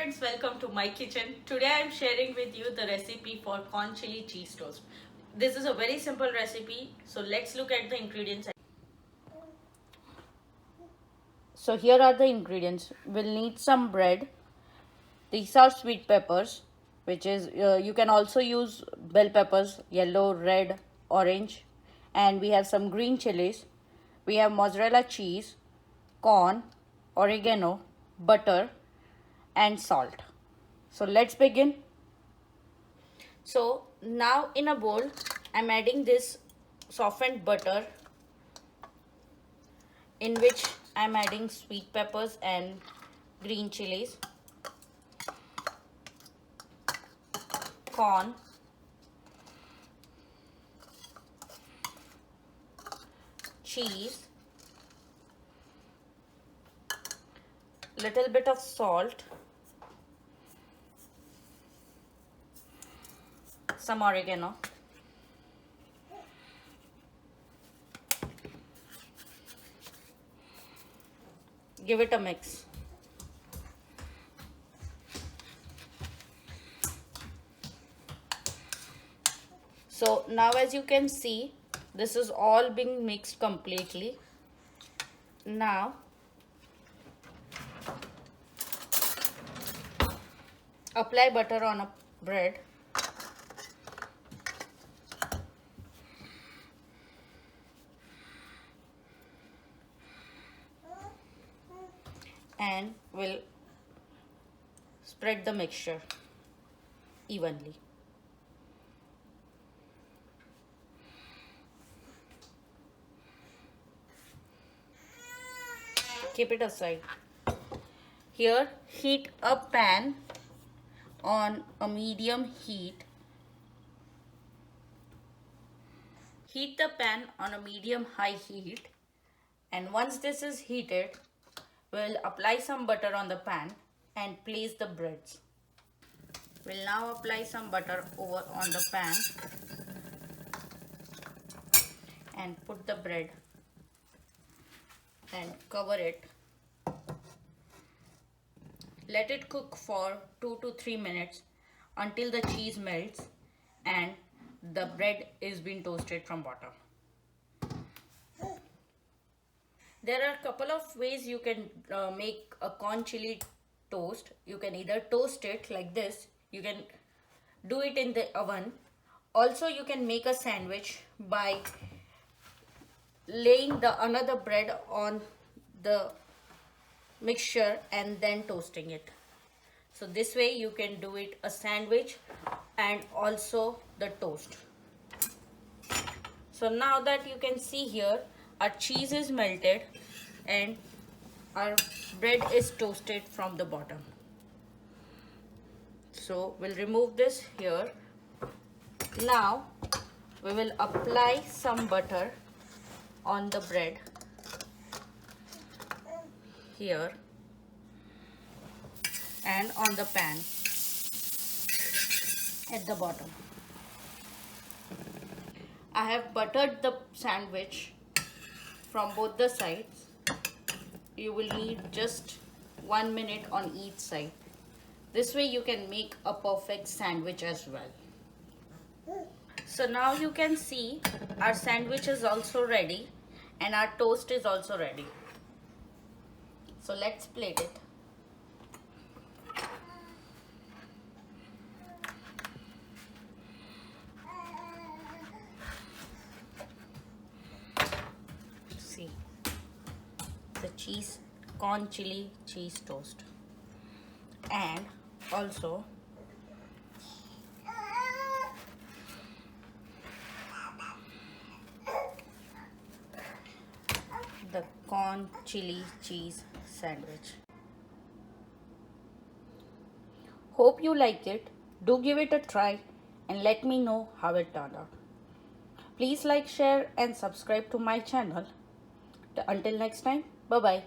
friends, welcome to my kitchen. Today I am sharing with you the recipe for corn chili cheese toast. This is a very simple recipe, so let's look at the ingredients. So here are the ingredients. We'll need some bread. These are sweet peppers, which is you can also use bell peppers, yellow, red, orange, and we have some green chilies. We have mozzarella cheese, corn, oregano, butter, and salt. So let's begin. So now in a bowl I'm adding this softened butter, in which I'm adding sweet peppers and green chilies, corn, cheese, little bit of salt, some oregano, give it a mix. So now as you can see, this is all being mixed completely. Now apply butter on a bread. And we'll spread the mixture evenly. Keep it aside. Here, heat a pan on a medium heat. Heat the pan on a medium high heat, and once this is heated, we'll apply some butter on the pan and place the breads. We'll now apply some butter over on the pan and put the bread and cover it. Let it cook for 2 to 3 minutes until the cheese melts and the bread is being toasted from bottom. There are a couple of ways you can make a corn chili toast. You can either toast it like this, you can do it in the oven. Also you can make a sandwich by laying the another bread on the mixture and then toasting it. So this way you can do it a sandwich and also the toast. So now that you can see here, our cheese is melted and our bread is toasted from the bottom. So we'll remove this here. Now we will apply some butter on the bread here and on the pan at the bottom. I have buttered the sandwich from both the sides. You will need just 1 minute on each side. This way you can make a perfect sandwich as well. So now you can see our sandwich is also ready and our toast is also ready. So let's plate it. See the cheese, corn chili cheese toast, and also the corn chili cheese sandwich. Hope you like it. Do give it a try and let me know how it turned out. Please like, share and subscribe to my channel. Until next time, bye bye.